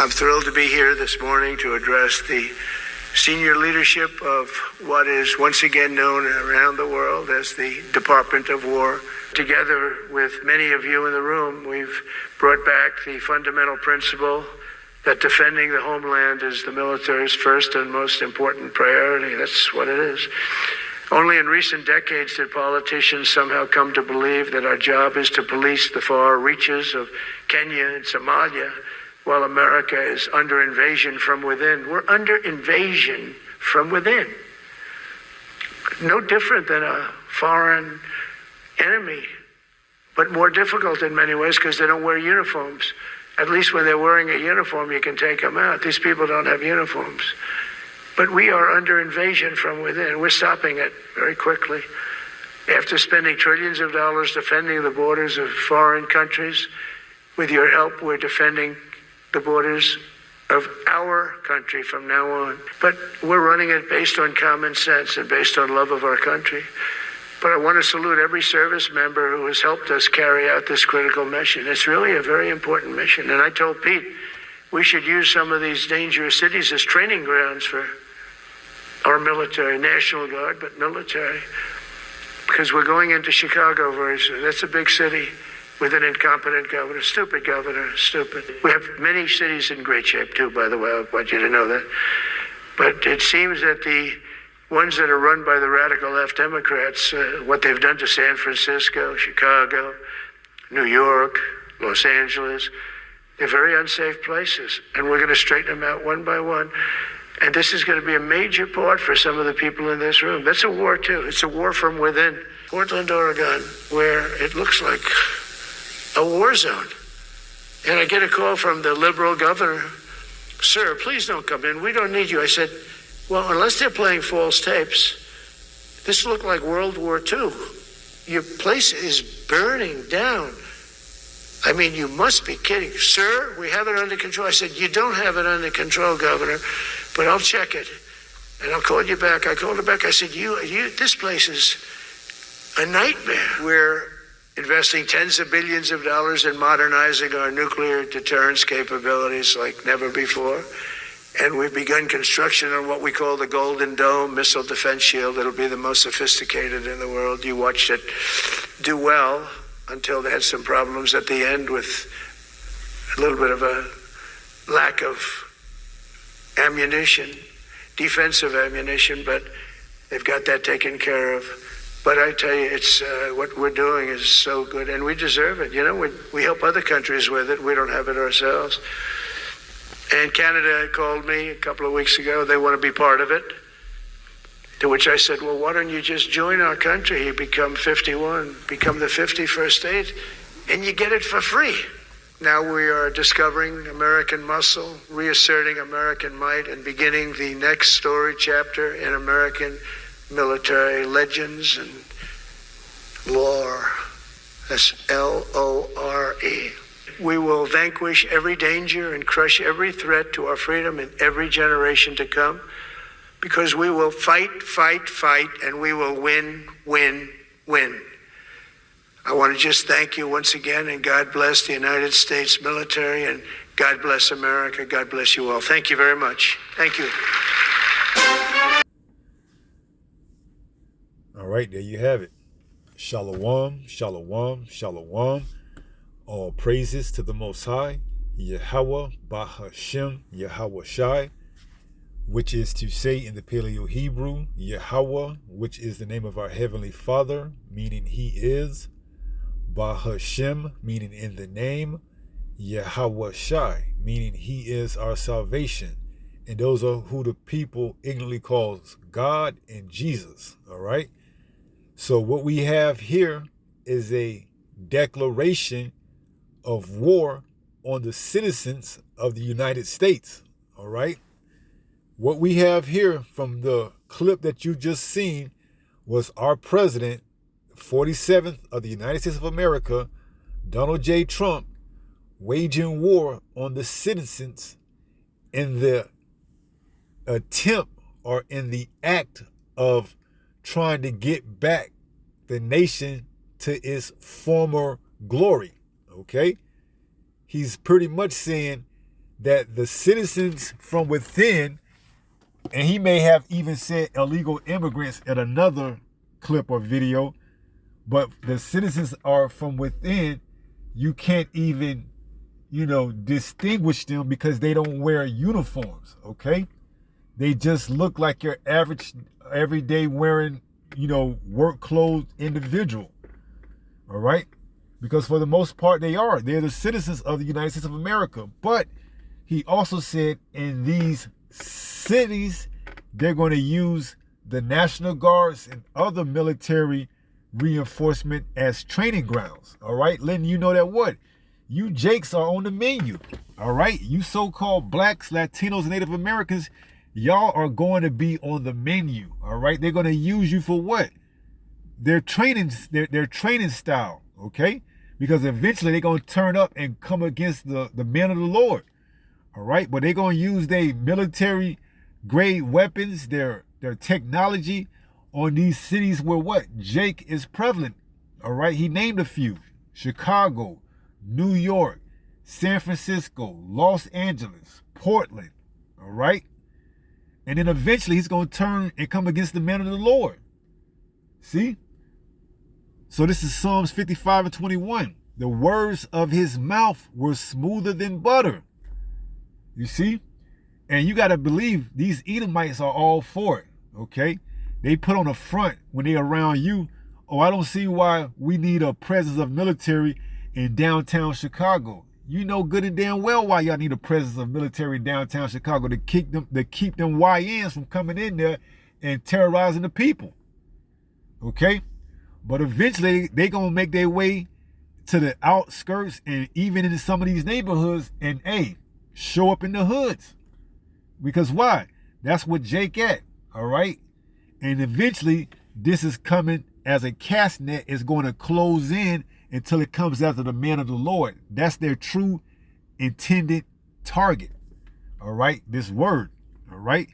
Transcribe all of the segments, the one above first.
I'm thrilled to be here this morning to address the senior leadership of what is once again known around the world as the Department of War. Together with many of you in the room, we've brought back the fundamental principle that defending the homeland is the military's first and most important priority. That's what it is. Only in recent decades did politicians somehow come to believe that our job is to police the far reaches of Kenya and Somalia, while America is under invasion from within. We're under invasion from within. No different than a foreign enemy, but more difficult in many ways because they don't wear uniforms. At least when they're wearing a uniform, you can take them out. These people don't have uniforms. But we are under invasion from within. We're stopping it very quickly. After spending trillions of dollars defending the borders of foreign countries, with your help, we're defending the borders of our country from now on. But we're running it based on common sense and based on love of our country. But I want to salute every service member who has helped us carry out this critical mission. It's really a very important mission. And I told Pete, we should use some of these dangerous cities as training grounds for our military, National Guard, but military. Because we're going into Chicago very soon. That's a big city with an incompetent governor, stupid. We have many cities in great shape too, by the way. I want you to know that. But it seems that the ones that are run by the radical left Democrats, what they've done to San Francisco, Chicago, New York, Los Angeles, they're very unsafe places. And we're going to straighten them out one by one. And this is going to be a major part for some of the people in this room. That's a war too. It's a war from within. Portland, Oregon, where it looks like a war zone. And I get a call from the liberal governor. Sir, please don't come in. We don't need you. I said, well, unless they're playing false tapes, this looked like World War II. Your place is burning down. I mean, you must be kidding. Sir, we have it under control. I said, you don't have it under control, Governor, but I'll check it. And I'll call you back. I called her back. I said, this place is a nightmare. We're investing tens of billions of dollars in modernizing our nuclear deterrence capabilities like never before. And we've begun construction on what we call the Golden Dome missile defense shield. It'll be the most sophisticated in the world. You watched it do well until they had some problems at the end with a little bit of a lack of ammunition, defensive ammunition, but they've got that taken care of. But I tell you, it's what we're doing is so good, and we deserve it. You know, we help other countries with it. We don't have it ourselves. And Canada called me a couple of weeks ago. They want to be part of it. To which I said, well, why don't you just join our country? You become 51, become the 51st state, and you get it for free. Now we are discovering American muscle, reasserting American might, and beginning the next story chapter in American military legends and lore. That's L-O-R-E. We will vanquish every danger and crush every threat to our freedom in every generation to come, because we will fight, and we will win. I want to just thank you once again, and God bless the United States military, and God bless America. God bless you all. Thank you very much. Thank you. All right, there you have it. Shalom, shalom, shalom. All praises to the Most High, Yahweh, Bahashem, Yahweh Shai, which is to say in the Paleo Hebrew, Yahweh, which is the name of our Heavenly Father, meaning He is, Bahashem, meaning in the name, Yahweh Shai, meaning He is our salvation. And those are who the people ignorantly calls God and Jesus, all right? So what we have here is a declaration of war on the citizens of the United States, all right? What we have here from the clip that you just seen was our president, 47th of the United States of America, Donald J. Trump, waging war on the citizens in the attempt or in the act of trying to get back the nation to its former glory, okay? He's pretty much saying that the citizens from within, and he may have even said illegal immigrants at another clip or video, but the citizens are from within. You can't even, distinguish them because they don't wear uniforms, okay? They just look like your average, everyday wearing, work clothes individual, all right? Because for the most part, they're the citizens of the United States of America. But he also said in these cities, they're going to use the National Guards and other military reinforcement as training grounds, all right? Letting you know that what? You Jakes are on the menu, all right? You so-called blacks, Latinos, and Native Americans, y'all are going to be on the menu, all right? They're going to use you for what? Their training style, okay? Because eventually they're going to turn up and come against the men of the Lord, all right? But they're going to use their military-grade weapons, their technology on these cities where what? Jake is prevalent, all right? He named a few: Chicago, New York, San Francisco, Los Angeles, Portland, all right? And then eventually he's going to turn and come against the men of the Lord. See? So this is Psalms 55:21. The words of his mouth were smoother than butter. You see? And you got to believe these Edomites are all for it, okay? They put on a front when they're around you. Oh, I don't see why we need a presence of military in downtown Chicago. You know good and damn well why y'all need a presence of military in downtown Chicago, to keep them YNs from coming in there and terrorizing the people. Okay? But eventually they gonna make their way to the outskirts and even into some of these neighborhoods and show up in the hoods. Because why? That's what Jake at, all right? And eventually this is coming as a cast net. Is going to close in until it comes after the men of the Lord. That's their true intended target, all right? This word, all right?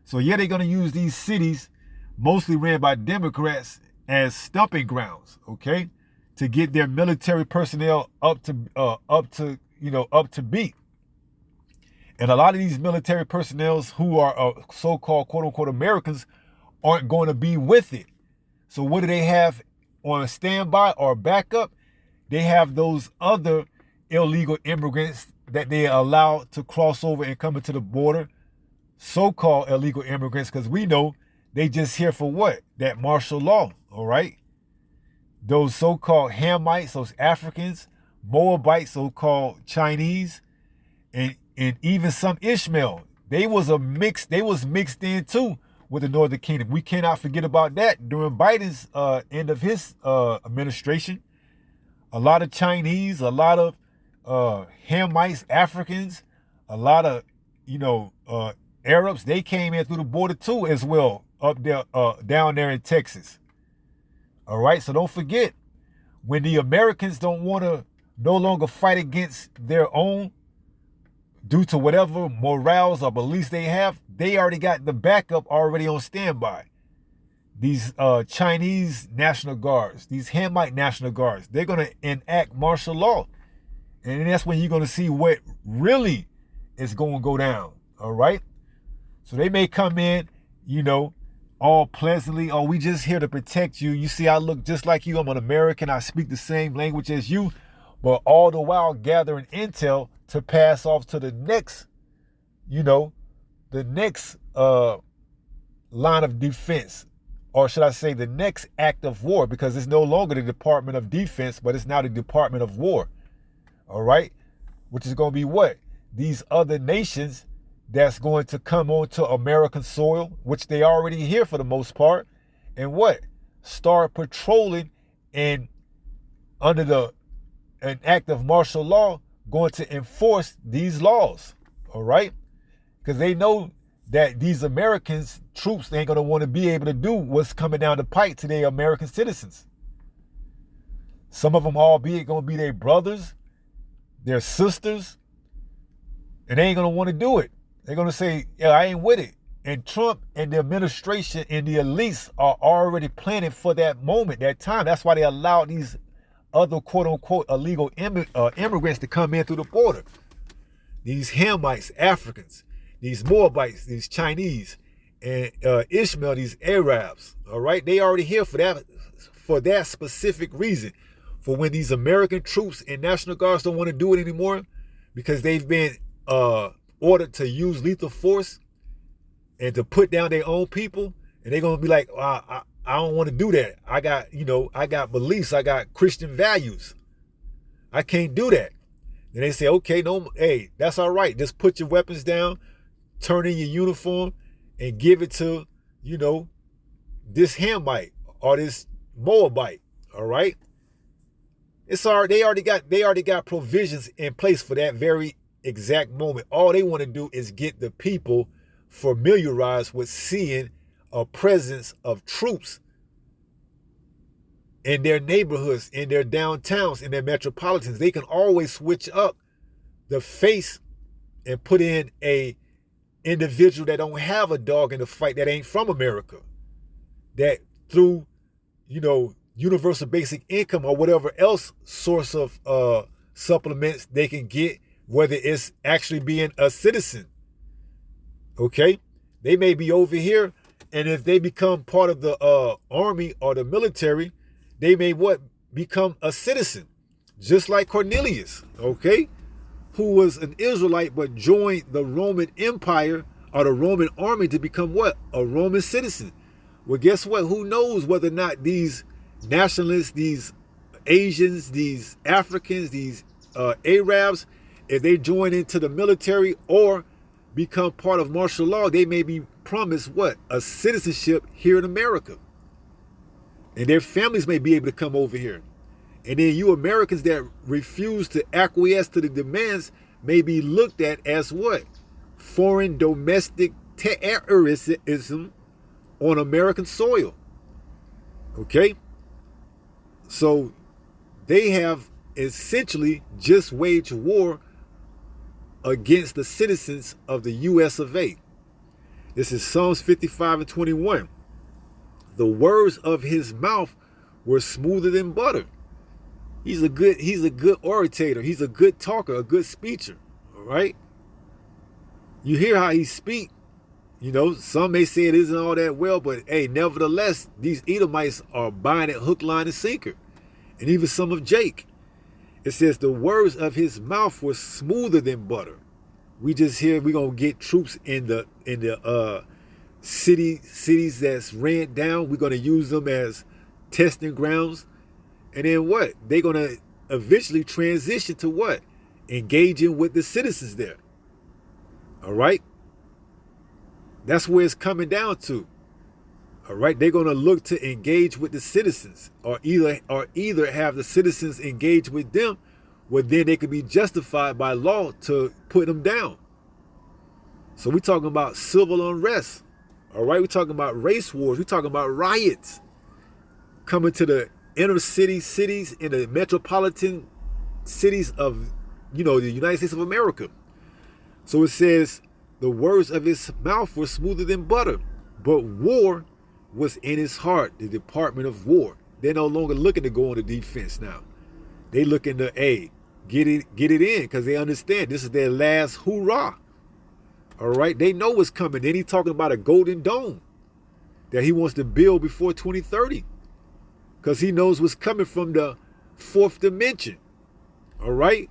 So yeah, they're going to use these cities, mostly ran by Democrats, as stumping grounds, okay, to get their military personnel up to beat. And a lot of these military personnel who are so-called quote-unquote Americans aren't going to be with it. So what do they have on a standby or backup? They have those other illegal immigrants that they allow to cross over and come into the border, so-called illegal immigrants, because we know they just here for what? That martial law, all right? Those so-called Hamites, those Africans, Moabites, so-called Chinese, and even some Ishmael. They was mixed in too with the Northern Kingdom. We cannot forget about that during Biden's end of his administration. A lot of Chinese, a lot of Hamites, Africans, a lot of Arabs. They came in through the border too as well, up there, down there in Texas. All right, so don't forget, when the Americans don't want to no longer fight against their own due to whatever morals or beliefs they have, they already got the backup already on standby. These Chinese National Guards, these Hamite National Guards, they're going to enact martial law. And that's when you're going to see what really is going to go down, all right? So they may come in, all pleasantly, oh, we just here to protect you. You see, I look just like you. I'm an American. I speak the same language as you. But all the while gathering intel to pass off to the next, line of defense. Or should I say the next act of war, because it's no longer the Department of Defense, but it's now the Department of War. All right? Which is going to be what? These other nations that's going to come onto American soil, which they already here for the most part, and what? Start patrolling and under an act of martial law, going to enforce these laws. All right? Because they know that these Americans, troops, ain't going to want to be able to do what's coming down the pipe to their American citizens. Some of them, albeit, going to be their brothers, their sisters, and they ain't going to want to do it. They're going to say, yeah, I ain't with it. And Trump and the administration and the elites are already planning for that moment, that time. That's why they allowed these other quote-unquote illegal immigrants to come in through the border. these Hamites, Africans, these Moabites, these Chinese, and Ishmael, these Arabs. All right, they already here for that specific reason. For when these American troops and National Guards don't want to do it anymore because they've been ordered to use lethal force and to put down their own people, and they're gonna be like, I don't want to do that. I got beliefs, I got Christian values. I can't do that. And they say, okay, no, hey, that's all right. Just put your weapons down, turn in your uniform, and give it to, this Hamite or this Moabite. All right. It's all right. They already got provisions in place for that very exact moment. All they want to do is get the people familiarized with seeing a presence of troops in their neighborhoods, in their downtowns, in their metropolitans. They can always switch up the face and put in a individual that don't have a dog in the fight, that ain't from America, that through, universal basic income or whatever else source of supplements they can get, whether it's actually being a citizen. Okay, they may be over here, and if they become part of the army or the military, they may become a citizen, just like Cornelius, okay, who was an Israelite but joined the Roman Empire or the Roman army to become a Roman citizen. Well, guess what? Who knows whether or not these nationalists, these Asians, these Africans, these Arabs, if they join into the military or become part of martial law, they may be promised a citizenship here in America. And their families may be able to come over here. And then you Americans that refuse to acquiesce to the demands may be looked at as foreign domestic terrorism on American soil. Okay? So they have essentially just waged war against the citizens of the US of A. This is Psalms 55:21. The words of his mouth were smoother than butter. He's a good orator. He's a good talker, a good speecher. All right. You hear how he speak. Some may say it isn't all that well, but hey, nevertheless, these Edomites are buying it hook, line, and sinker. And even some of Jake. It says the words of his mouth were smoother than butter. We just hear we're gonna get troops in the cities that's ran down. We're gonna use them as testing grounds. And then they're gonna eventually transition to engaging with the citizens there. All right. That's where it's coming down to. All right. They're gonna look to engage with the citizens, or either have the citizens engage with them, where then they could be justified by law to put them down. So we're talking about civil unrest. All right. We're talking about race wars. We're talking about riots coming to the inner cities in the metropolitan cities of, the United States of America. So it says the words of his mouth were smoother than butter, but war was in his heart, the Department of War. They're no longer looking to go on the defense now. They looking to, get it in, because they understand this is their last hoorah. All right, they know what's coming. Then he's talking about a golden dome that he wants to build before 2030, because he knows what's coming from the fourth dimension. All right,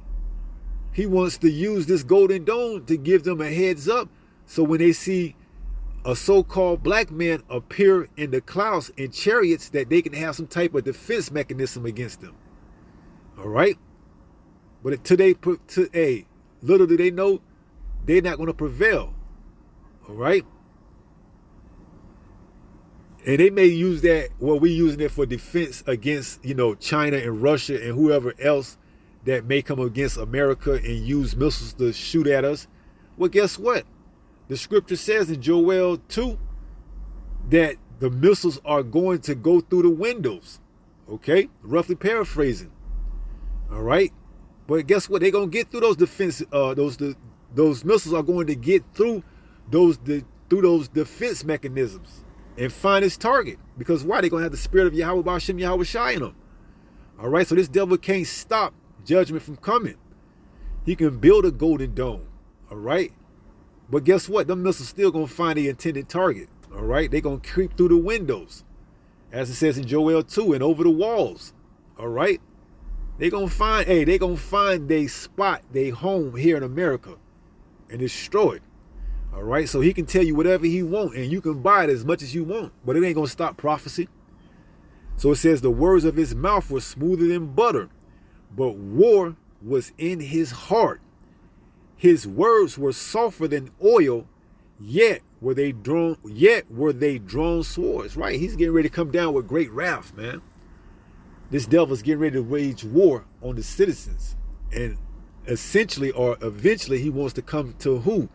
he wants to use this golden dome to give them a heads up, so when they see a so-called black man appear in the clouds in chariots, that they can have some type of defense mechanism against them. All right, but little do they know, they're not going to prevail. All right, and they may use that. Well, we're using it for defense against, China and Russia and whoever else that may come against America and use missiles to shoot at us. Well, guess what? The scripture says in Joel 2 that the missiles are going to go through the windows. Okay, roughly paraphrasing. All right, but guess what? They're gonna get through those defense. Those missiles are going to get through those defense mechanisms and find its target. Because why? They're gonna have the spirit of Yahweh B'Shem Yahweh Shai in them. All right, so this devil can't stop judgment from coming. He can build a golden dome. All right. But guess what? Them missiles still gonna find the intended target. All right. They're gonna creep through the windows, as it says in Joel 2, and over the walls. All right. They're gonna find, they gonna find their spot, their home here in America, and destroy it. All right. So he can tell you whatever he want, and you can buy it as much as you want, but it ain't gonna stop prophecy. So it says the words of his mouth were smoother than butter, but war was in his heart. His words were softer than oil, yet were they drawn swords. Right? He's getting ready to come down with great wrath, man. This devil's getting ready to wage war on the citizens. And essentially or eventually he wants to come to who?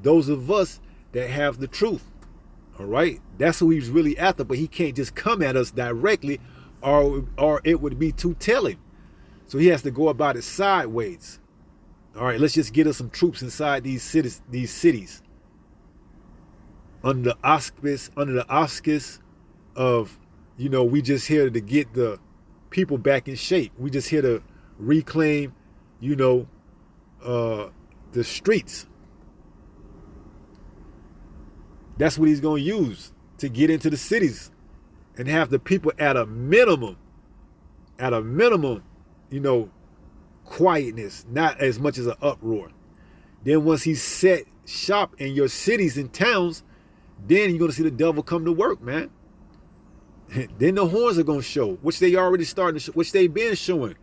Those of us that have the truth. All right? That's who he's really after, but he can't just come at us directly or it would be too telling. So he has to go about it sideways. All right, let's just get us some troops inside these cities. Under the auspice of, we just here to get the people back in shape. We just here to reclaim, the streets. That's what he's going to use to get into the cities and have the people at a minimum, quietness, not as much as an uproar. Then once he set shop in your cities and towns, then you're going to see the devil come to work, man. Then the horns are going to show, which they already starting to show, which they've been showing.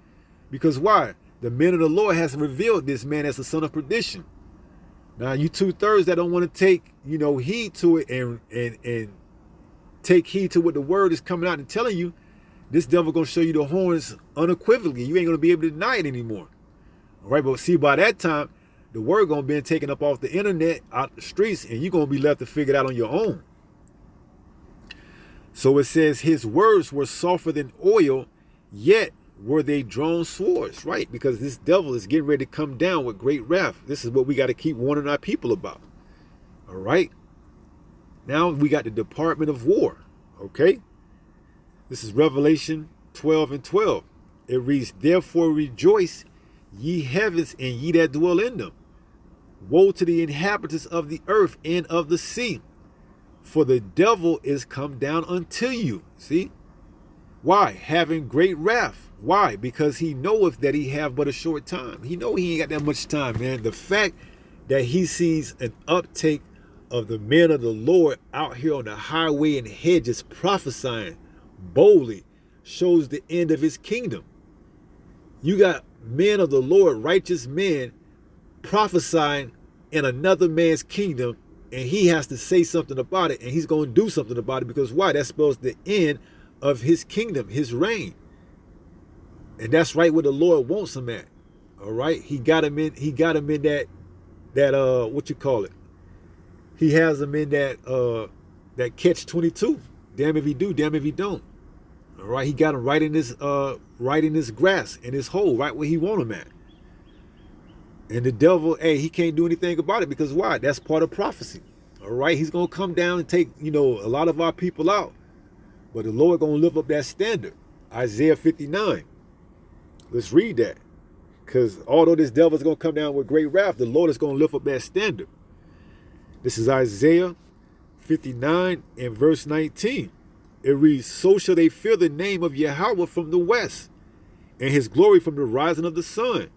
Because why? The men of the Lord has revealed this man as the son of perdition. Now you 2/3 that don't want to take, heed to it and take heed to what the word is coming out and telling you, this devil going to show you the horns unequivocally. You ain't going to be able to deny it anymore. All right, but see, by that time, the word going to be taken up off the internet, out the streets, and you're going to be left to figure it out on your own. So it says his words were softer than oil, yet were they drawn swords, right? Because this devil is getting ready to come down with great wrath. This is what we got to keep warning our people about. All right. Now we got the Department of War. Okay. This is Revelation 12:12. It reads, therefore rejoice, ye heavens, and ye that dwell in them. Woe to the inhabitants of the earth and of the sea, for the devil is come down unto you. See? Why? Having great wrath. Why? Because he knoweth that he have but a short time. He know he ain't got that much time, man. The fact that he sees an uptake of the men of the Lord out here on the highway and hedges prophesying boldly shows the end of his kingdom. You got men of the Lord, righteous men, prophesying in another man's kingdom, and he has to say something about it, and he's going to do something about it, because why? That spells the end of his kingdom, his reign. And that's right where the Lord wants him at. All right. He got him in that what you call it? He has him in that catch-22. Damn if he do, damn if he don't. All right. He got him right in this grass, in his hole, right where he want him at. And the devil, he can't do anything about it, because why? That's part of prophecy. All right. He's going to come down and take, a lot of our people out. But the Lord going to lift up that standard. Isaiah 59. Let's read that. Because although this devil is going to come down with great wrath, the Lord is going to lift up that standard. This is Isaiah 59 and verse 19. It reads, so shall they fear the name of Yahweh from the west, and his glory from the rising of the sun.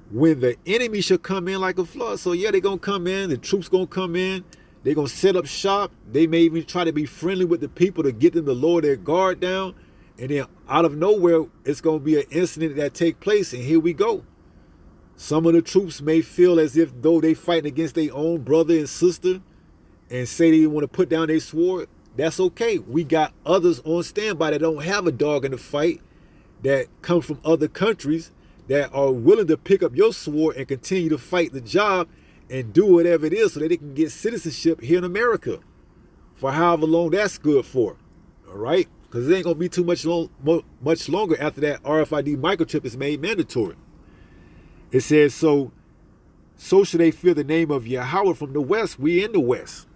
When the enemy shall come in like a flood. So yeah, they're going to come in. The troops going to come in. They're going to set up shop. They may even try to be friendly with the people to get them to lower their guard down. And then out of nowhere, it's going to be an incident that take place. And here we go. Some of the troops may feel as if though they fighting against their own brother and sister and say they want to put down their sword. That's okay. We got others on standby that don't have a dog in the fight, that come from other countries, that are willing to pick up your sword and continue to fight the job and do whatever it is so that they can get citizenship here in America for however long that's good for. All right? Because it ain't going to be too much longer after that RFID microchip is made mandatory. It says, so shall they fear the name of Yahweh from the west. We in the west.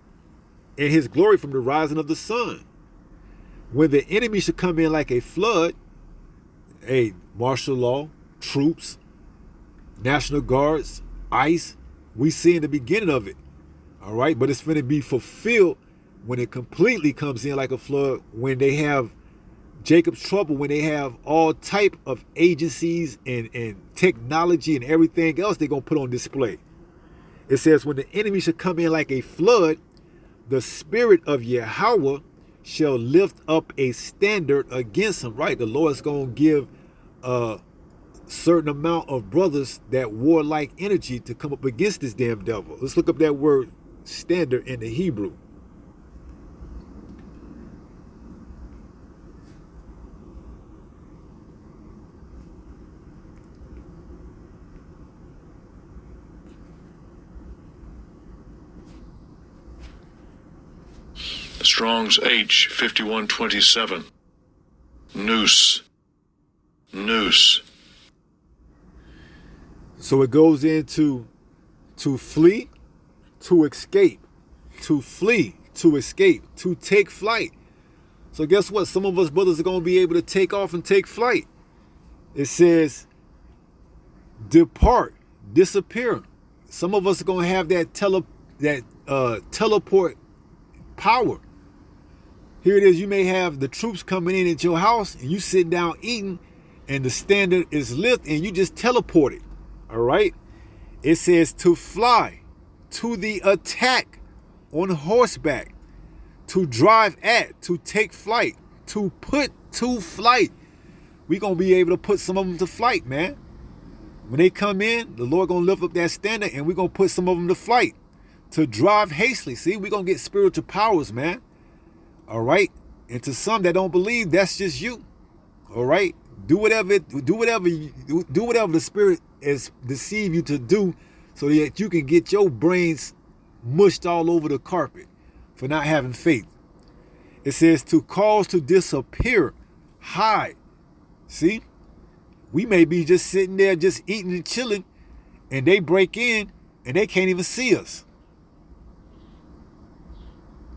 And his glory from the rising of the sun. When the enemy should come in like a flood, martial law, troops, National Guards, ICE, We see in the beginning of it. All right. But it's going to be fulfilled when it completely comes in like a flood, when they have Jacob's trouble, when they have all type of agencies and technology and everything else they're going to put on display. It says, when the enemy shall come in like a flood, the spirit of Yahweh shall lift up a standard against him. Right? The Lord's going to give a certain amount of brothers that warlike energy to come up against this damn devil. Let's look up that word standard in the Hebrew. Strong's H 5127. Noose. Noose. So it goes into to flee, to escape, to flee, to escape, to take flight. So guess what? Some of us brothers are going to be able to take off and take flight. It says depart, disappear. Some of us are going to have that teleport power. Here it is. You may have the troops coming in at your house and you sitting down eating and the standard is lit and you just teleported. All right. It says to fly, to the attack on horseback, to drive at, to take flight, to put to flight. We're going to be able to put some of them to flight, man. When they come in, the Lord going to lift up that standard and we're going to put some of them to flight. To drive hastily. See, we're going to get spiritual powers, man. All right. And to some that don't believe, that's just you. All right. Do whatever the Spirit is deceive you to do so that you can get your brains mushed all over the carpet for not having faith. It says to cause to disappear, hide. See, we may be just sitting there just eating and chilling and they break in and they can't even see us.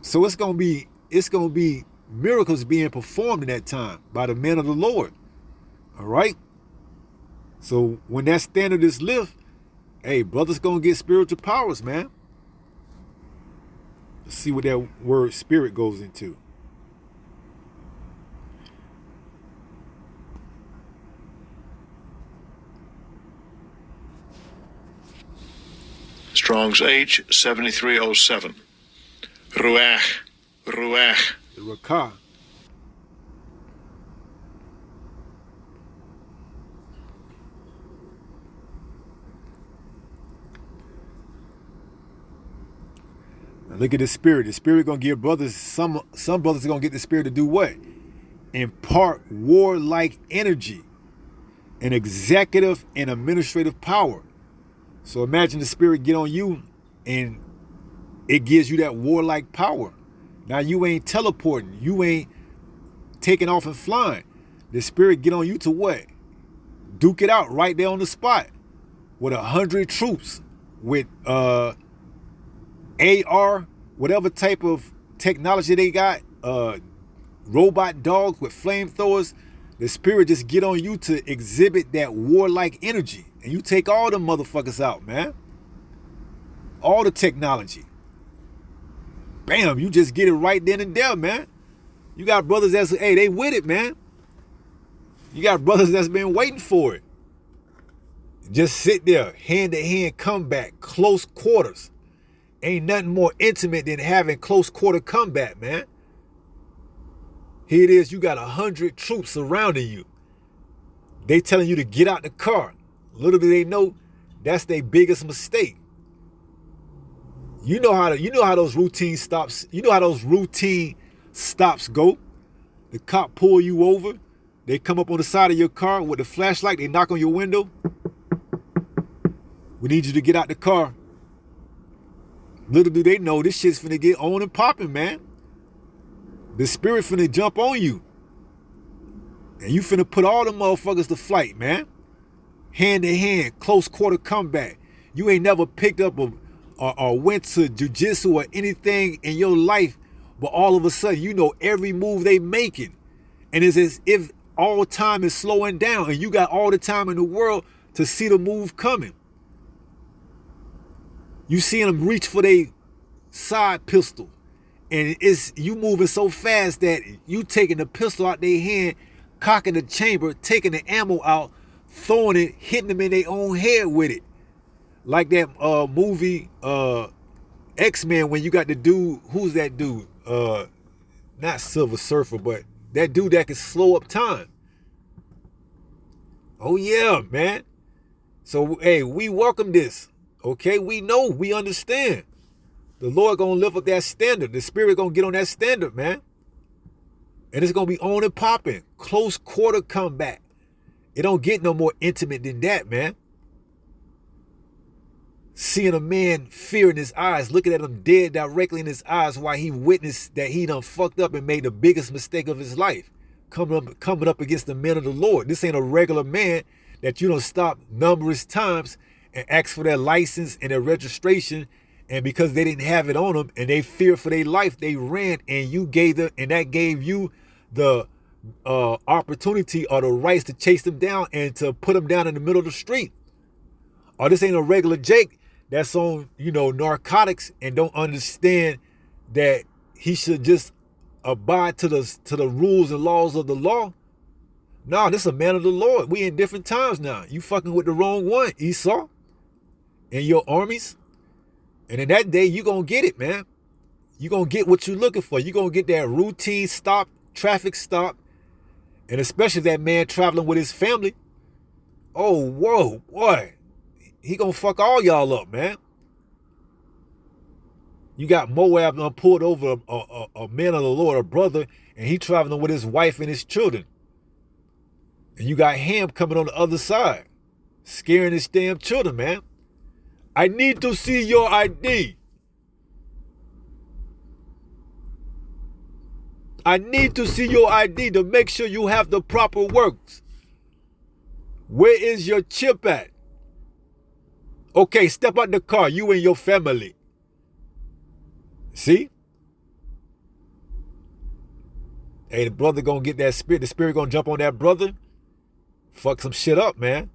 So it's going to be miracles being performed in that time by the men of the Lord. All right. So when that standard is lifted, hey, brothers going to get spiritual powers, man. Let's see what that word spirit goes into. Strong's H 7307. Ruach. Ruach. The Rakah. Now look at the spirit. The spirit gonna give brothers, some brothers are gonna get the spirit to do what? Impart warlike energy and executive and administrative power. So imagine the spirit get on you and it gives you that warlike power. Now you ain't teleporting. You ain't taking off and flying. The spirit get on you to what? Duke it out right there on the spot with 100 troops, with AR, whatever type of technology they got, robot dogs with flamethrowers. The spirit just get on you to exhibit that warlike energy. And you take all them motherfuckers out, man. All the technology. Bam, you just get it right then and there, man. You got brothers that's, hey, they with it, man. You got brothers that's been waiting for it. Just sit there, hand-to-hand combat, close quarters. Ain't nothing more intimate than having close quarter combat, man. Here it is, you got 100 troops surrounding you. They telling you to get out the car. Little do they know, that's their biggest mistake. You know how those routine stops go. The cop pull you over. They come up on the side of your car with the flashlight. They knock on your window. We need you to get out the car. Little do they know this shit's finna get on and popping, man. The spirit finna jump on you. And you finna put all the motherfuckers to flight, man. Hand to hand, close quarter combat. You ain't never picked up or went to jujitsu or anything in your life, but all of a sudden you know every move they making. And it's as if all time is slowing down and you got all the time in the world to see the move coming. You seeing them reach for their side pistol. And it's you moving so fast that you taking the pistol out their hand, cocking the chamber, taking the ammo out, throwing it, hitting them in their own head with it. Like that movie X-Men, when you got the dude, who's that dude? Not Silver Surfer, but that dude that can slow up time. Oh yeah, man. So hey, we welcome this. Okay, we know, we understand. The Lord gonna lift up that standard. The Spirit gonna get on that standard, man. And it's gonna be on and popping. Close quarter combat. It don't get no more intimate than that, man. Seeing a man, fear in his eyes, looking at him dead directly in his eyes while he witnessed that he done fucked up and made the biggest mistake of his life. Coming up against the men of the Lord. This ain't a regular man that you done stopped numerous times and asked for their license and their registration, and because they didn't have it on them and they feared for their life, they ran, and you gave them, and that gave you the opportunity or the rights to chase them down and to put them down in the middle of the street. Or this ain't a regular Jake that's on, narcotics and don't understand that he should just abide to the rules and laws of the law. No, this is a man of the Lord. We in different times now. You fucking with the wrong one, Esau, and your armies. And in that day, you're going to get it, man. You're going to get what you're looking for. You're going to get that routine stop, traffic stop, and especially that man traveling with his family. Oh, whoa, boy. He going to fuck all y'all up, man. You got Moab pulled over a man of the Lord, a brother, and he traveling with his wife and his children. And you got Ham coming on the other side, scaring his damn children, man. I need to see your ID. I need to see your ID to make sure you have the proper works. Where is your chip at? Okay, step out the car, you and your family. See? Hey, the brother gonna get that spirit. The spirit gonna jump on that brother. Fuck some shit up, man.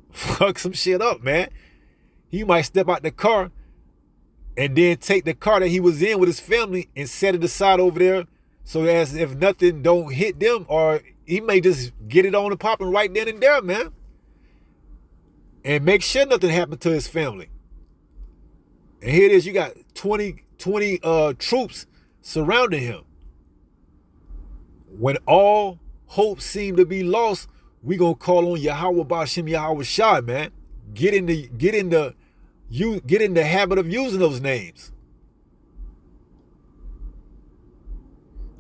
Fuck some shit up, man. He might step out the car and then take the car that he was in with his family and set it aside over there so as if nothing don't hit them, or he may just get it on and popping right then and there, man. And make sure nothing happened to his family. And here it is, you got 20 troops surrounding him. When all hope seemed to be lost, we gonna call on Yahweh Ba'Shem Yahweh Shai, man. Get in the habit of using those names.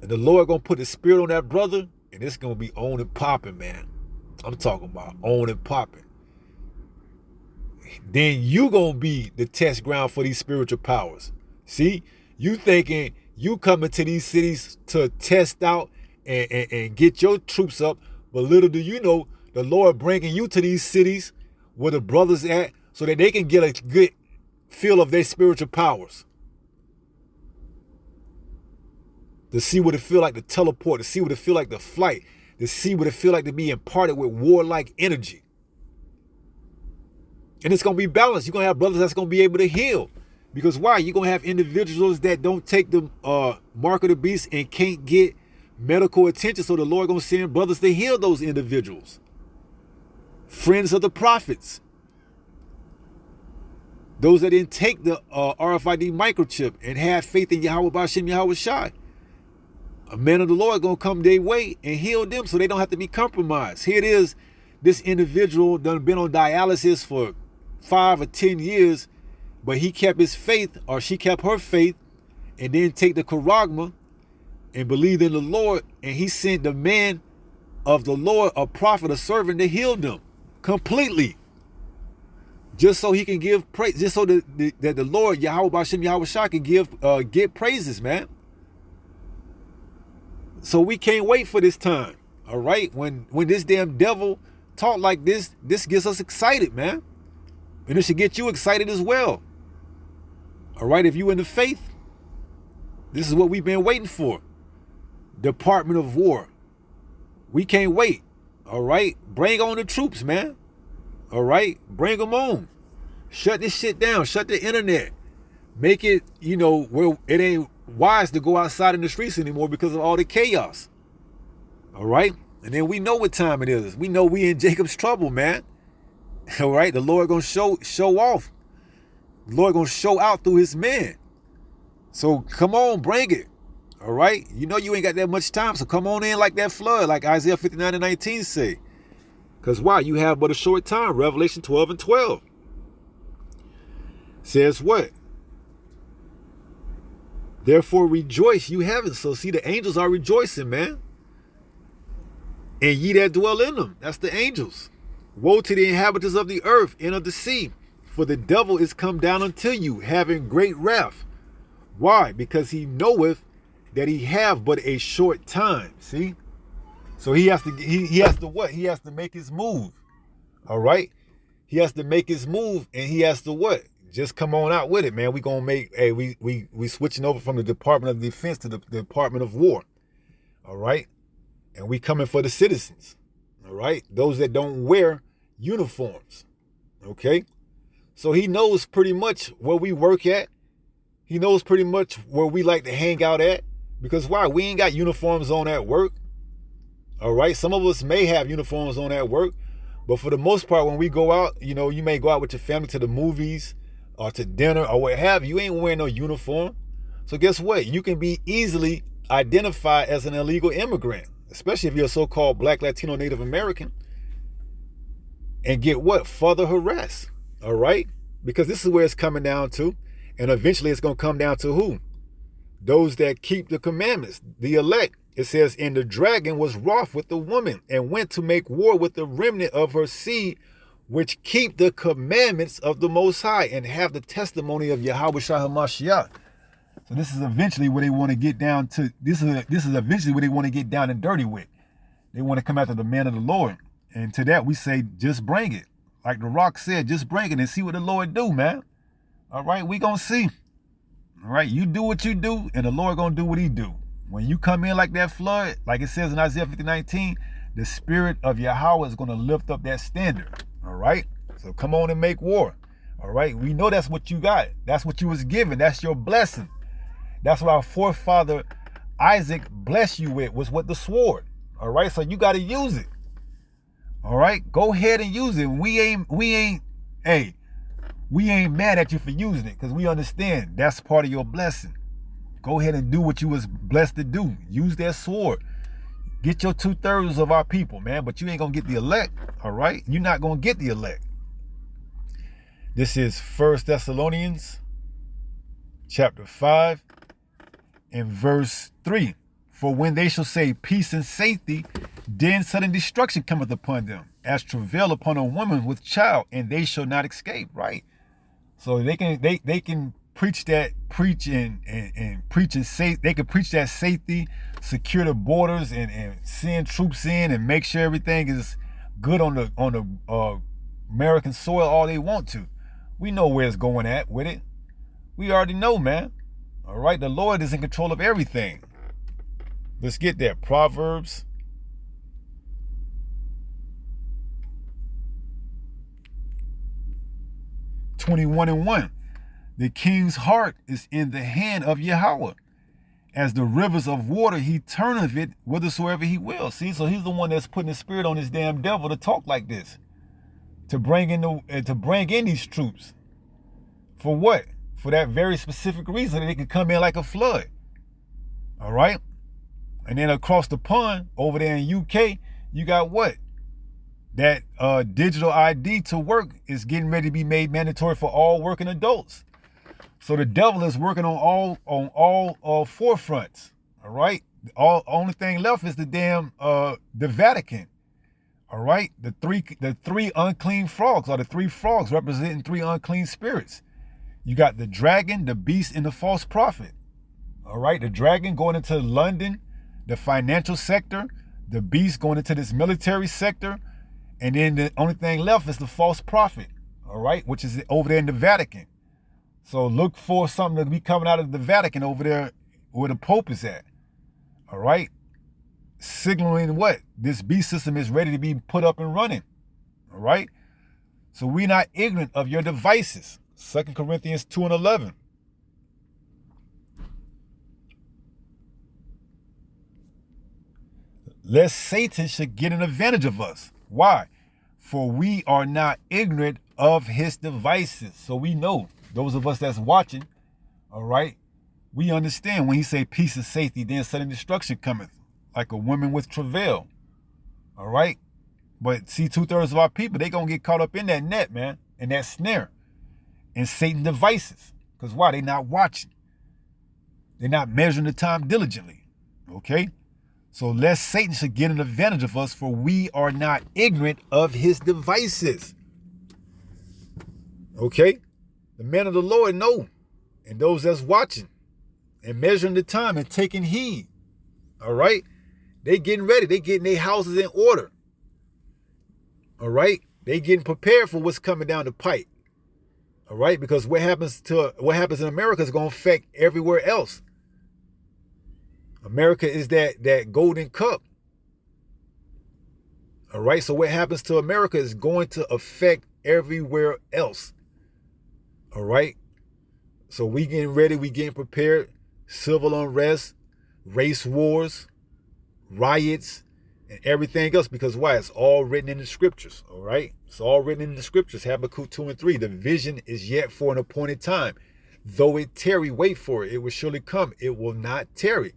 And the Lord gonna put the spirit on that brother, and it's gonna be on and popping, man. I'm talking about on and popping. Then you gonna be the test ground for these spiritual powers. See, you thinking you coming to these cities to test out and get your troops up, but little do you know, the Lord bringing you to these cities where the brothers at, so that they can get a good feel of their spiritual powers. To see what it feel like to teleport, to see what it feel like to flight, to see what it feel like to be imparted with warlike energy. And it's going to be balanced. You're going to have brothers that's going to be able to heal. Because why? You're going to have individuals that don't take the mark of the beast and can't get medical attention. So the Lord going to send brothers to heal those individuals. Friends of the prophets. Those that didn't take the RFID microchip and have faith in Yahweh Ba'Shem Yahweh Shai. A man of the Lord going to come their way and heal them so they don't have to be compromised. Here it is. This individual done been on dialysis for 5 or 10 years, but he kept his faith, or she kept her faith, and then take the charagma and believed in the Lord, and he sent the man of the Lord, a prophet, a servant, to heal them completely. Just so he can give praise, just so that the Lord, Yahweh Ba'Shem Yahweh Shai, can get praises, man. So we can't wait for this time, all right? When this damn devil talk like this gets us excited, man. And it should get you excited as well. All right, if you in the faith, this is what we've been waiting for. Department of War. We can't wait, all right? Bring on the troops, man. All right, bring them on. Shut this shit down. Shut the internet. Make it, where it ain't wise to go outside in the streets anymore because of all the chaos. All right? And then we know what time it is. We know we in Jacob's trouble, man. All right? The Lord gonna show off. The Lord gonna show out through his men. So come on, bring it. All right? You know you ain't got that much time, so come on in like that flood, like Isaiah 59:19 say. Because why? You have but a short time. Revelation 12:12. Says what? Therefore rejoice, you haven't. So see, the angels are rejoicing, man. And ye that dwell in them. That's the angels. Woe to the inhabitants of the earth and of the sea. For the devil is come down unto you, having great wrath. Why? Because he knoweth that he have but a short time. See? So he has to what? He has to make his move. All right? He has to make his move, and he has to what? Just come on out with it, man. We gonna make, we switching over from the Department of Defense to the Department of War. All right? And we coming for the citizens. All right? Those that don't wear uniforms. Okay? So he knows pretty much where we work at. He knows pretty much where we like to hang out at. Because why? We ain't got uniforms on at work. All right? Some of us may have uniforms on at work. But for the most part, when we go out, you may go out with your family to the movies or to dinner or what have you. You ain't wearing no uniform. So guess what? You can be easily identified as an illegal immigrant, especially if you're a so-called Black, Latino, Native American, and get what? Further harassed. All right? Because this is where it's coming down to. And eventually it's going to come down to who? Those that keep the commandments, the elect. It says, and the dragon was wroth with the woman and went to make war with the remnant of her seed, which keep the commandments of the Most High and have the testimony of Yahweh Shah HaMashiach. So this is eventually where they want to get down to. This is eventually where they want to get down and dirty with. They want to come after the man of the Lord. And to that we say, just bring it. Like the Rock said, just bring it and see what the Lord do, man. All right, we gonna see. All right, you do what you do, and the Lord gonna do what he do. When you come in like that flood, like it says in Isaiah 50:19, the spirit of Yahweh is gonna lift up that standard. All right, so come on and make war. All right, we know that's what you got. That's what you was given. That's your blessing. That's what our forefather Isaac blessed you with the sword. All right, so you got to use it. All right, go ahead and use it. We ain't mad at you for using it because we understand that's part of your blessing. Go ahead and do what you was blessed to do. Use that sword. Get your 2/3 of our people, man, but you ain't gonna get the elect. All right, you're not gonna get the elect. This is 1 Thessalonians chapter 5 and verse 3. For when they shall say peace and safety, then sudden destruction cometh upon them, as travail upon a woman with child, and they shall not escape. Right? So they can preach and say they can preach that safety, secure the borders, and send troops in and make sure everything is good on the American soil all they want to. We know where it's going at with it. We already know, man. All right, the Lord is in control of everything. Let's get there. Proverbs 21:1. The king's heart is in the hand of Yahweh. As the rivers of water, he turneth it whithersoever he will. See, so he's the one that's putting the spirit on his damn devil to talk like this, to bring in these troops. For what? For that very specific reason, that they could come in like a flood. All right. And then across the pond over there in UK, you got what? That digital ID to work is getting ready to be made mandatory for all working adults. So the devil is working on all four fronts. All right. Only thing left is the Vatican. All right. The three unclean frogs, or the three frogs representing three unclean spirits. You got the dragon, the beast, and the false prophet. All right. The dragon going into London, the financial sector, the beast going into this military sector. And then the only thing left is the false prophet. All right. Which is over there in the Vatican. So look for something to be coming out of the Vatican over there where the Pope is at. All right. Signaling what? This beast system is ready to be put up and running. All right. So we're not ignorant of your devices. 2 Corinthians 2:11. Lest Satan should get an advantage of us. Why? For we are not ignorant of his devices. So we know, those of us that's watching, all right, we understand when he say peace and safety, then sudden destruction cometh, like a woman with travail. All right? But see, 2/3 of our people, they gonna get caught up in that net, man, in that snare, and Satan's devices. Because why? They not watching. They're not measuring the time diligently. Okay? So lest Satan should get an advantage of us, for we are not ignorant of his devices. Okay? The men of the Lord know, and those that's watching and measuring the time and taking heed. All right? They getting ready. They getting their houses in order. All right? They getting prepared for what's coming down the pipe. All right? Because what happens in America is going to affect everywhere else. America is that golden cup. All right? So what happens to America is going to affect everywhere else. All right? So we getting ready, we getting prepared. Civil unrest, race wars, riots, and everything else. Because why? It's all written in the scriptures. All right? It's all written in the scriptures. Habakkuk 2:3. The vision is yet for an appointed time. Though it tarry, wait for it. It will surely come. It will not tarry.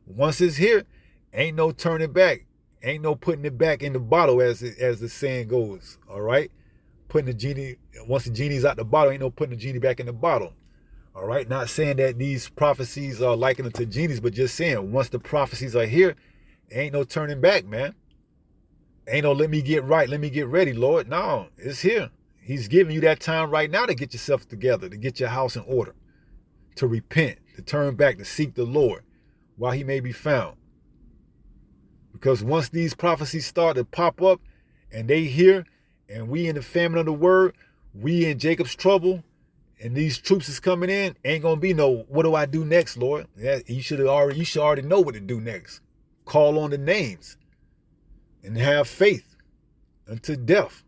Once it's here, ain't no turning back. Ain't no putting it back in the bottle, as the saying goes. All right? Putting the genie, once the genie's out the bottle, ain't no putting the genie back in the bottle. All right? Not saying that these prophecies are likened to genies, but just saying once the prophecies are here, ain't no turning back, man. Ain't no let me get right, let me get ready, Lord. No, it's here. He's giving you that time right now to get yourself together, to get your house in order, to repent, to turn back, to seek the Lord while he may be found. Because once these prophecies start to pop up and they hear, and we in the famine of the word, we in Jacob's trouble, and these troops is coming in, ain't gonna be no, what do I do next, Lord? Yeah, you should already know what to do next. Call on the names and have faith unto death.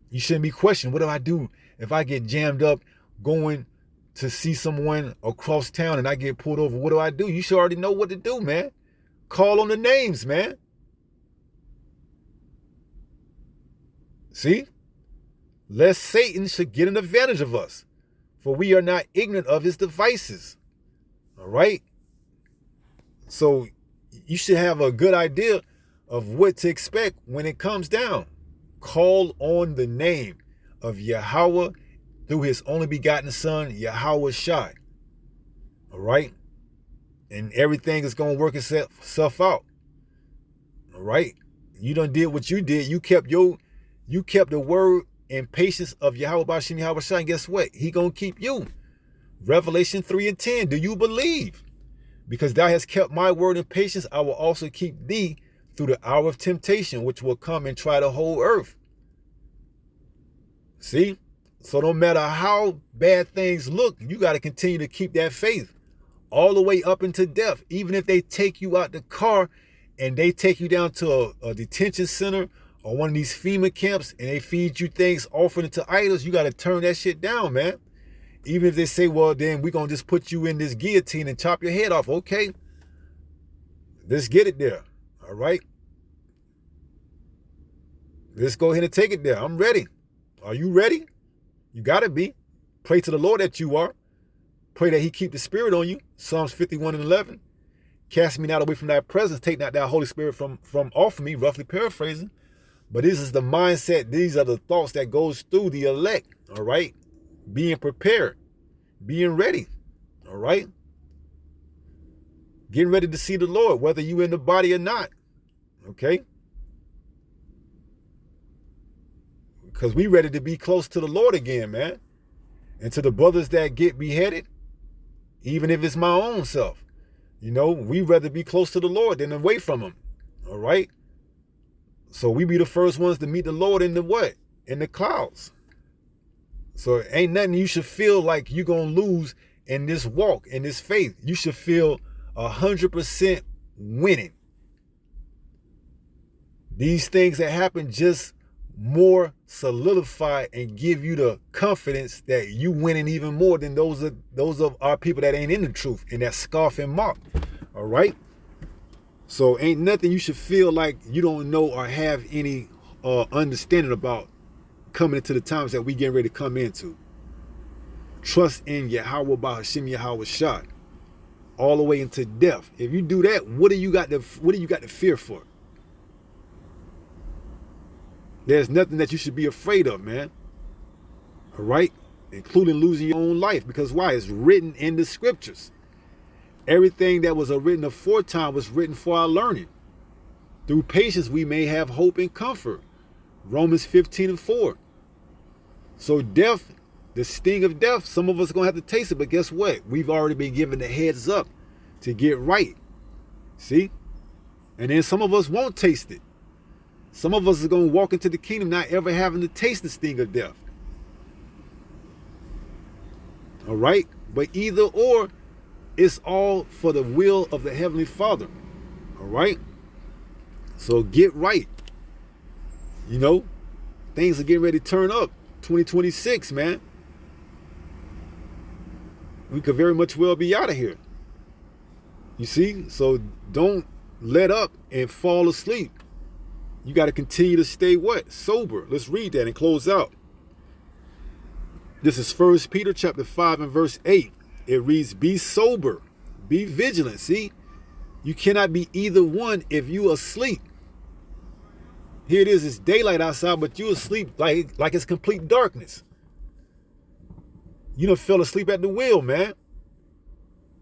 You shouldn't be questioning, what do I do if I get jammed up going to see someone across town and I get pulled over? What do I do? You should already know what to do, man. Call on the names, man. See? Lest Satan should get an advantage of us, for we are not ignorant of his devices. All right? So you should have a good idea of what to expect when it comes down. Call on the name of Yahweh through his only begotten son, Yahweh Shai. All right? And everything is going to work itself out. All right? You done did what you did. You kept the word and patience of Yahweh Bashim Yahweh Shai. And guess what? He going to keep you. Revelation 3:10. Do you believe? Because thou hast kept my word and patience, I will also keep thee through the hour of temptation, which will come and try the whole earth. See? So no matter how bad things look, you got to continue to keep that faith all the way up into death. Even if they take you out the car and they take you down to a detention center or one of these FEMA camps and they feed you things offered to idols, you got to turn that shit down, man. Even if they say, well, then we're going to just put you in this guillotine and chop your head off. Okay. Let's get it there. All right. Let's go ahead and take it there. I'm ready. Are you ready? You got to be. Pray to the Lord that you are. Pray that he keep the spirit on you. Psalms 51:11. Cast me not away from thy presence. Take not thy Holy Spirit from off of me. Roughly paraphrasing. But this is the mindset. These are the thoughts that goes through the elect. All right. Being prepared. Being ready. All right. Getting ready to see the Lord, whether you in the body or not. Okay. Because we ready to be close to the Lord again, man. And to the brothers that get beheaded, even if it's my own self, you know, we rather be close to the Lord than away from him. All right. So we be the first ones to meet the Lord in the what? In the clouds. So ain't nothing you should feel like you're going to lose in this walk, in this faith. You should feel 100% winning. These things that happen just more solidified and give you the confidence that you winning even more than those of our people that ain't in the truth and that scoff and mock. All right. So ain't nothing you should feel like you don't know or have any understanding about coming into the times that we getting ready to come into. Trust in Yahweh Bahashim Yahweh Shai all the way into death. If you do that, what do you got to fear for? There's nothing that you should be afraid of, man. All right? Including losing your own life. Because why? It's written in the scriptures. Everything that was written aforetime was written for our learning. Through patience we may have hope and comfort. Romans 15:4. So death, the sting of death, some of us are going to have to taste it. But guess what? We've already been given the heads up to get right. See? And then some of us won't taste it. Some of us are going to walk into the kingdom not ever having to taste the sting of death. All right? But either or, it's all for the will of the Heavenly Father. All right? So get right. You know, things are getting ready to turn up. 2026, man. We could very much well be out of here. You see? So don't let up and fall asleep. You got to continue to stay what? Sober. Let's read that and close out. This is 1 Peter chapter 5 and verse 8. It reads, be sober, be vigilant. See, you cannot be either one if you are asleep. Here it is, it's daylight outside, but you asleep like it's complete darkness. You done fell asleep at the wheel, man.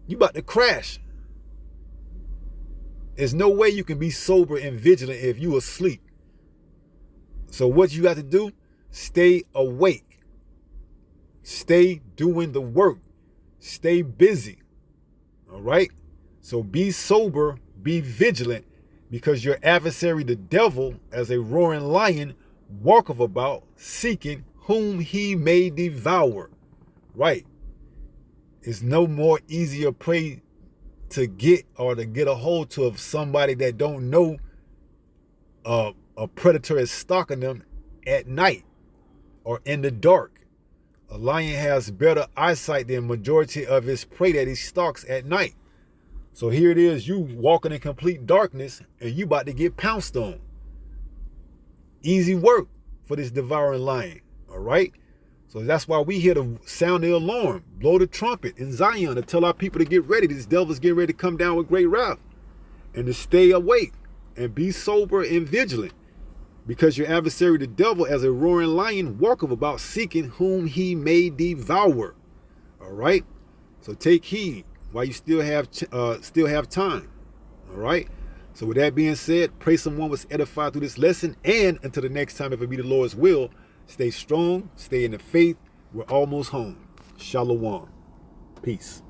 You about to crash. There's no way you can be sober and vigilant if you asleep. So what you got to do? Stay awake. Stay doing the work. Stay busy. All right? So be sober, be vigilant, because your adversary, the devil, as a roaring lion, walketh about, seeking whom he may devour. Right? It's no more easier prey to get a hold to of somebody that don't know a predator is stalking them at night or in the dark. A lion has better eyesight than majority of his prey that he stalks at night. So here it is, you walking in complete darkness and you about to get pounced on. Easy work for this devouring lion. All right? So that's why we here to sound the alarm, blow the trumpet in Zion to tell our people to get ready. This devil's getting ready to come down with great wrath, and to stay awake and be sober and vigilant, because your adversary, the devil, as a roaring lion, walketh about, seeking whom he may devour. All right. So take heed while you still have time. All right. So with that being said, pray someone was edified through this lesson, and until the next time, if it be the Lord's will, stay strong, stay in the faith. We're almost home. Shalom. Peace.